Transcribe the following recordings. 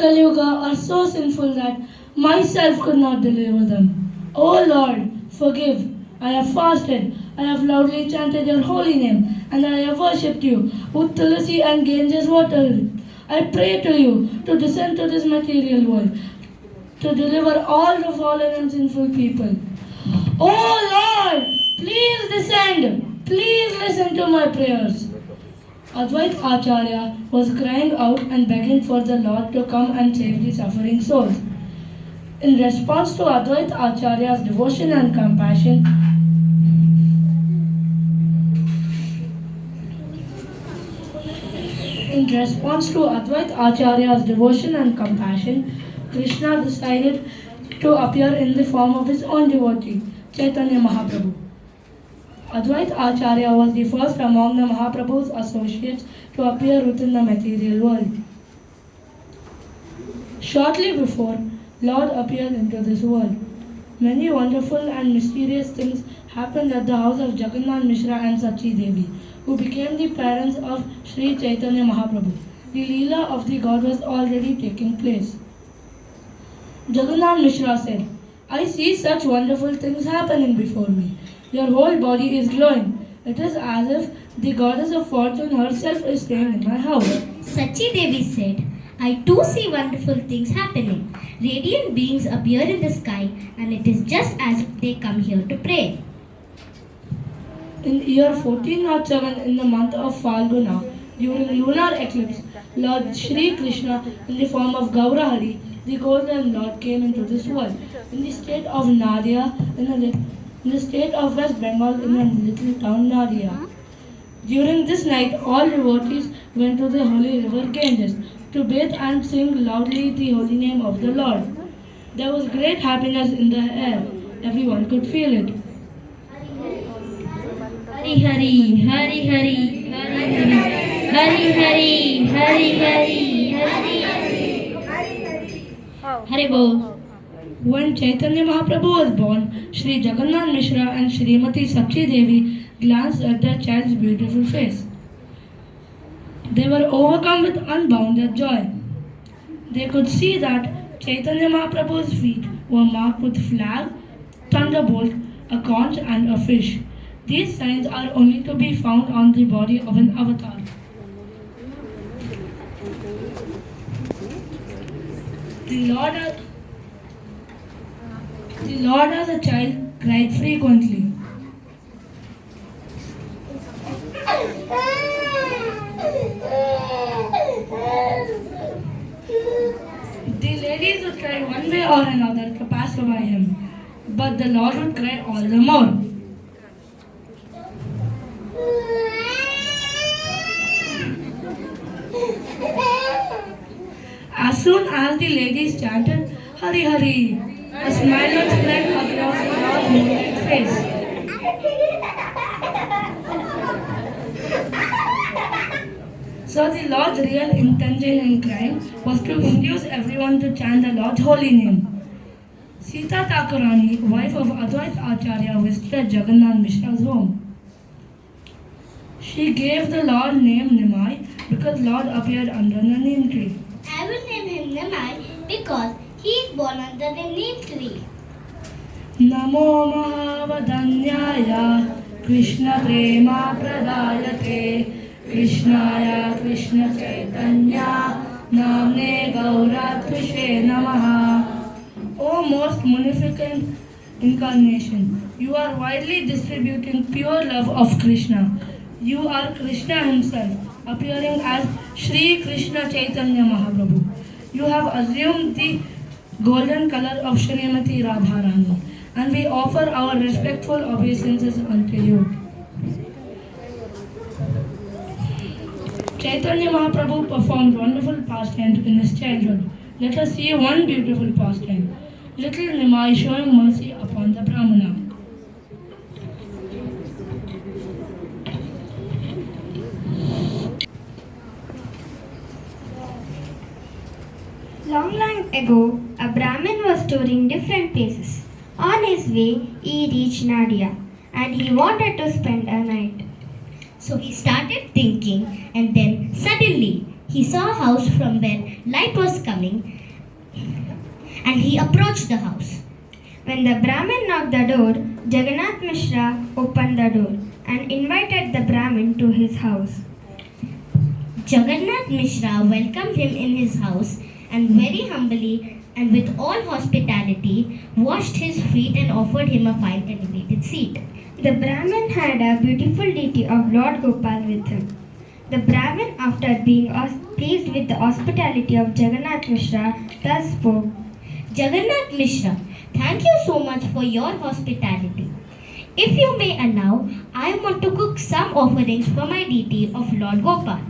Kali Yuga are so sinful that myself could not deliver them. O Lord, forgive. I have fasted, I have loudly chanted your holy name, and I have worshipped you with Tulasi and Ganges water. I pray to you to descend to this material world, to deliver all the fallen and sinful people. Oh Lord, please descend. Please listen to my prayers. Advait Acharya was crying out and begging for the Lord to come and save the suffering souls. In response to Advait Acharya's devotion and compassion, Krishna decided to appear in the form of his own devotee, Chaitanya Mahaprabhu. Advait Acharya was the first among the Mahaprabhu's associates to appear within the material world. Shortly before Lord appeared into this world, many wonderful and mysterious things happened at the house of Jagannath Mishra and Sachi Devi, who became the parents of Sri Chaitanya Mahaprabhu. The Leela of the God was already taking place. Jagannath Mishra said, I see such wonderful things happening before me. Your whole body is glowing. It is as if the goddess of fortune herself is staying in my house. Sachi Devi said, I too see wonderful things happening. Radiant beings appear in the sky, and it is just as if they come here to pray. In year 1407, in the month of Falguna, during lunar eclipse, Lord Shri Krishna, in the form of Gaurahari, the Golden Lord, came into this world. In the state of Nadia, in the state of West Bengal, in a little town Nadia. During this night, all devotees went to the holy river Ganges to bathe and sing loudly the holy name of the Lord. There was great happiness in the air. Everyone could feel it. Hari Hari, Hari Hari, Hari Hari, Hari Hari, Hari Hari, Hari Hari. Hari Bol. When Chaitanya Mahaprabhu was born, Sri Jagannath Mishra and Srimati Sakshi Devi glanced at their child's beautiful face. They were overcome with unbounded joy. They could see that Chaitanya Mahaprabhu's feet were marked with flag, thunderbolt, a conch and a fish. These signs are only to be found on the body of an avatar. The Lord as a child cried frequently. The ladies would cry one way or another to pass by him, but the Lord would cry all the more. As soon as the ladies chanted Hari Hari, a smile would spread across the Lord's moonlit face. So the Lord's real intention in crying was to induce everyone to chant the Lord's holy name. Sita Thakurani, wife of Advait Acharya, visited Jagannath Mishra's home. She gave the Lord name Nimai because Lord appeared under the neem tree. I will name him Nimai because he is born under the neem tree. Namo Mahavadanyaya Krishna Prema Pradayate Krishnaya Krishna Chaitanya Namne Gauratvise Namaha. O most munificent incarnation, you are widely distributing pure love of Krishna. You are Krishna himself, appearing as Sri Krishna Chaitanya Mahaprabhu. You have assumed the golden color of Srimati Radharani, and we offer our respectful obeisances unto you. Chaitanya Mahaprabhu performed wonderful pastimes in his childhood. Let us see one beautiful pastime. Little Nimai showing mercy upon the Brahmana. Long ago, a Brahmin was touring different places. On his way, he reached Nadia and he wanted to spend a night. So he started thinking, and then suddenly He saw a house from where light was coming and he approached the house. When the Brahmin knocked the door, Jagannath Mishra opened the door and invited the Brahmin to his house. Jagannath Mishra welcomed him in his house and very humbly and with all hospitality washed his feet and offered him a fine elevated seat. The Brahmin had a beautiful deity of Lord Gopal with him. The Brahmin, after being pleased with the hospitality of Jagannath Mishra, thus spoke, Jagannath Mishra, thank you so much for your hospitality. If you may allow, I want to cook some offerings for my deity of Lord Gopal.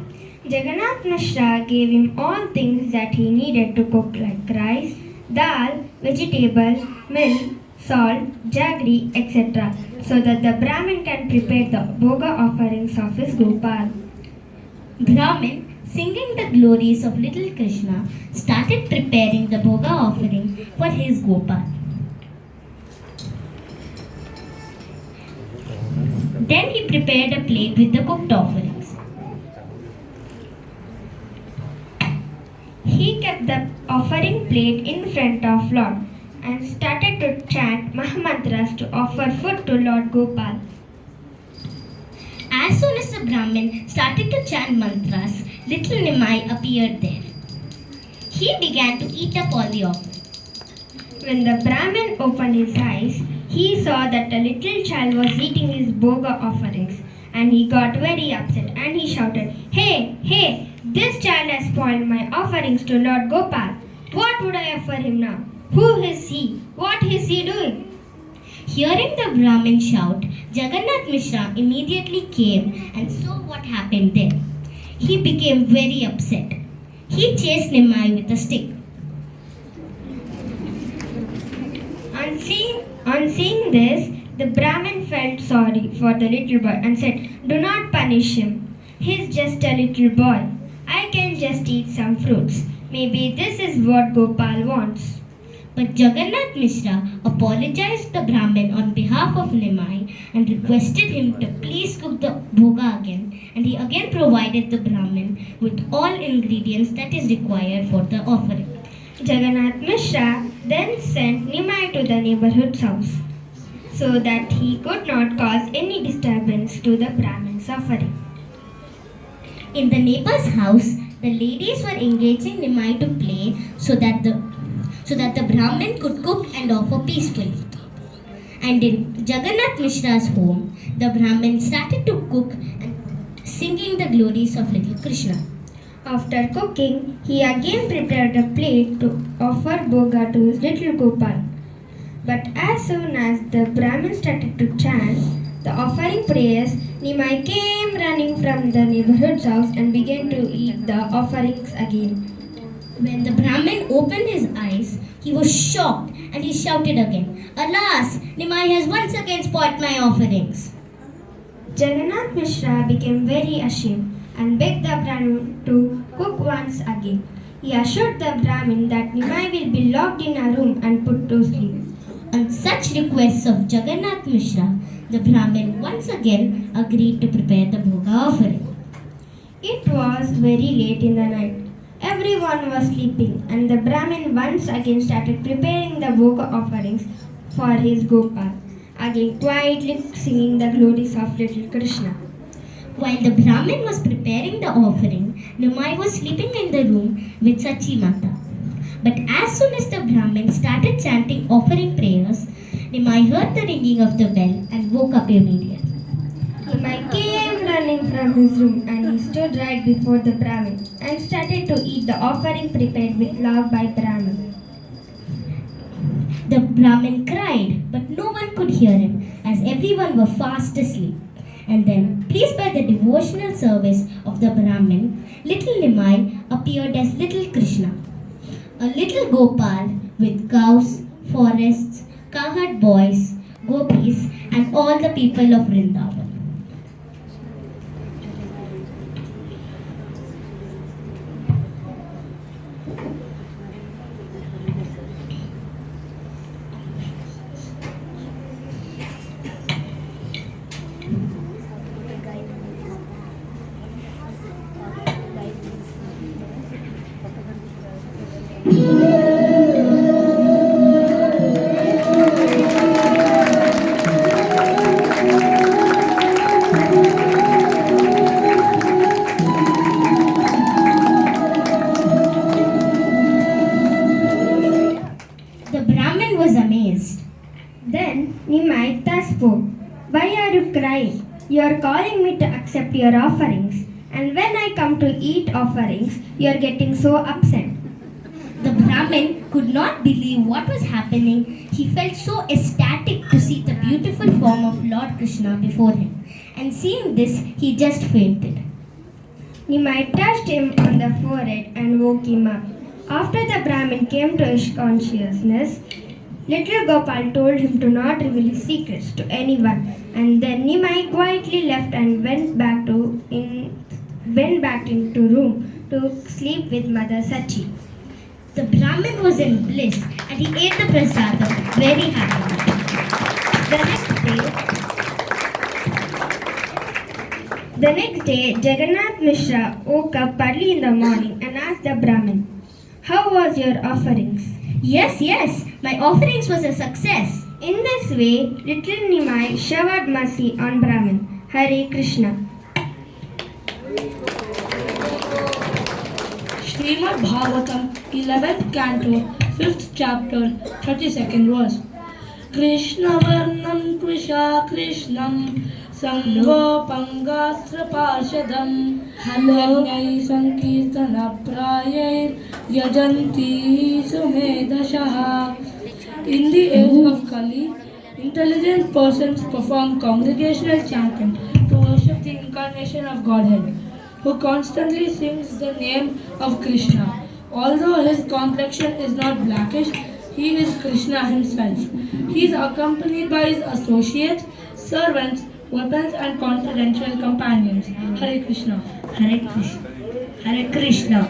Jagannath Mishra gave him all things that he needed to cook like rice, dal, vegetable, milk, salt, jaggery, etc. so that the Brahmin can prepare the bhoga offerings of his Gopal. Brahmin, singing the glories of little Krishna, started preparing the bhoga offering for his Gopal. Then he prepared a plate with the cooked offerings. He kept the offering plate in front of Lord and started to chant Mahamantras to offer food to Lord Gopal. As soon as the Brahmin started to chant mantras, little Nimai appeared there. He began to eat up all the offerings. When the Brahmin opened his eyes, he saw that a little child was eating his bhoga offerings, and he got very upset and he shouted, Hey, hey, this child has spoiled my offerings to Lord Gopal. What would I offer him now? Who is he? What is he doing? Hearing the Brahmin shout, Jagannath Mishra immediately came and saw what happened there. He became very upset. He chased Nimai with a stick. On seeing this, the Brahmin felt sorry for the little boy and said, Do not punish him. He's just a little boy. I can just eat some fruits. Maybe this is what Gopal wants. But Jagannath Mishra apologized to the Brahmin on behalf of Nimai and requested him to please cook the bhoga again, and he again provided the Brahmin with all ingredients that is required for the offering. Jagannath Mishra then sent Nimai to the neighborhood's house so that he could not cause any disturbance to the Brahmin's offering. In the neighbor's house, the ladies were engaging Nimai to play so that the Brahmin could cook and offer peacefully. And in Jagannath Mishra's home, the Brahmin started to cook and singing the glories of little Krishna. After cooking, he again prepared a plate to offer bhoga to his little Gopal. But as soon as the Brahmin started to chant the offering prayers, Nimai came running from the neighborhood's house and began to eat the offerings again. When the Brahmin opened his eyes, he was shocked and he shouted again, Alas, Nimai has once again spoilt my offerings. Jagannath Mishra became very ashamed and begged the Brahmin to cook once again. He assured the Brahmin that Nimai will be locked in a room and put to sleep. On such requests of Jagannath Mishra, the Brahmin once again agreed to prepare the bhoga offering. It was very late in the night. Everyone was sleeping, and the Brahmin once again started preparing the bhoga offerings for his Gopal, again quietly singing the glories of little Krishna. While the Brahmin was preparing the offering, Nimai was sleeping in the room with Sachi Mata. But as soon as the Brahmin started chanting offering prayers, Nimai heard the ringing of the bell and woke up immediately. Nimai came running from his room and he stood right before the Brahmin and started to eat the offering prepared with love by Brahmin. The Brahmin cried, but no one could hear him as everyone were fast asleep. And then, pleased by the devotional service of the Brahmin, little Nimai appeared as little Krishna, a little Gopal with cows, forests, cowherd boys, gopis, and all the people of Vrindavan. amazed. Then Nimai thus spoke, "Why are you crying? You are calling me to accept your offerings. And when I come to eat offerings, you are getting so upset." The Brahmin could not believe what was happening. He felt so ecstatic to see the beautiful form of Lord Krishna before him. And seeing this, he just fainted. Nimai touched him on the forehead and woke him up. After the Brahmin came to his consciousness, little Gopal told him to not reveal his secrets to anyone. And then Nimai quietly left and went back into room to sleep with Mother Sachi. The Brahmin was in bliss and he ate the prasadam very happily. The next day, Jagannath Mishra woke up early in the morning and asked the Brahmin, "How was your offerings?" Yes, my offerings was a success. In this way, little Nimai showered mercy on Brahmin. Hare Krishna. Srimad Bhagavatam, 11th canto, 5th chapter, 32nd verse. Krishna Varnam Krisha Krishnam Sangho Pangastra Parshadam Yajnai Sankirtana Prayai Yajanti Sumedashaha. In the age of Kali, intelligent persons perform congregational chanting to worship the incarnation of Godhead, who constantly sings the name of Krishna. Although his complexion is not blackish, he is Krishna himself. He is accompanied by his associates, servants, weapons and confidential companions. Hare Krishna. Hare Krishna. Hare Krishna.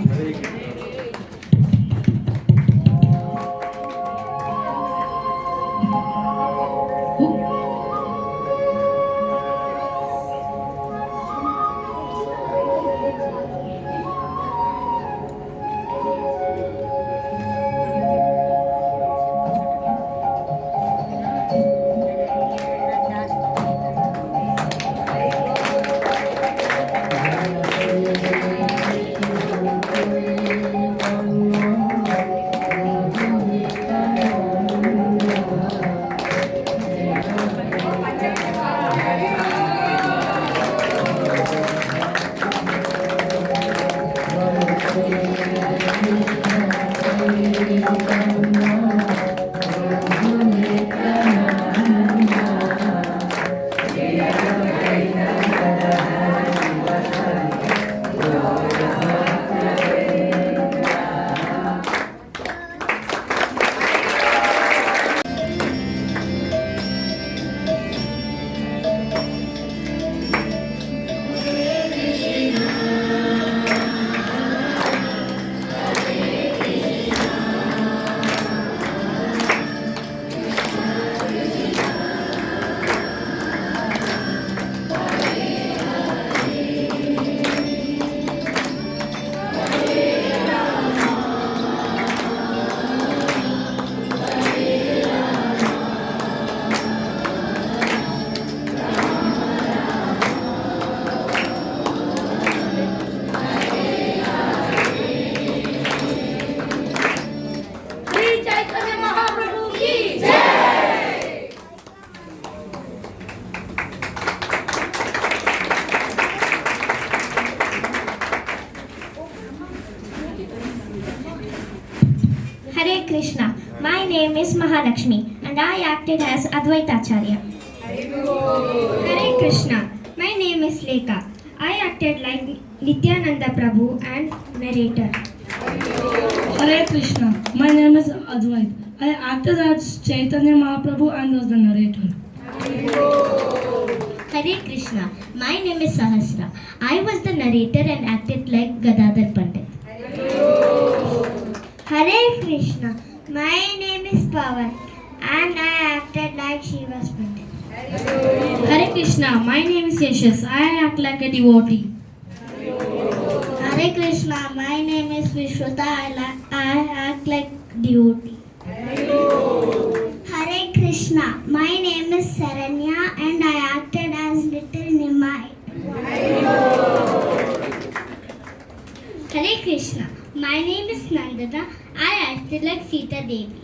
Hare Krishna. My name is Mahalakshmi and I acted as Advaitacharya. Hare Krishna. My name is Lekha. I acted like Nityananda Prabhu and narrator. Hare Krishna. My name is Advait. I acted as Chaitanya Mahaprabhu and was the narrator. Hare Krishna. My name is Sahasra. I was the narrator and acted like Gadadhar Pandit. Hare Krishna. My name is Pawan and I acted like Shiva's Pandit. Hare Krishna. My name is Yashas. I act like a devotee. Hare Krishna. My name is Vishwata. I act like devotee. Hare Krishna. My name is Saranya and I acted as little Nimai. Hare Krishna. My name is Nandana. I acted like Sita Devi.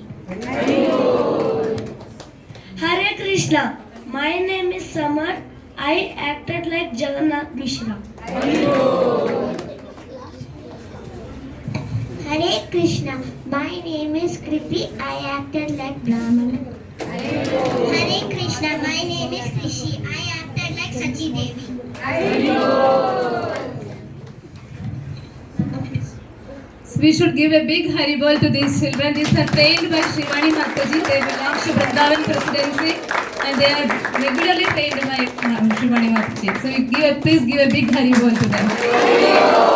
Hare Krishna. My name is Samar. I acted like Jagannath Mishra. Hare Krishna. My name is Krithi. I acted like Brahmana. Hare Krishna. My name is Krishi. I acted like Sachi Devi. We should give a big Haribol to these children. These are trained by Srimani Mataji. They belong to Vrindavan Presidency and they are regularly trained by Srimani Mataji. So please give a big Haribol to them.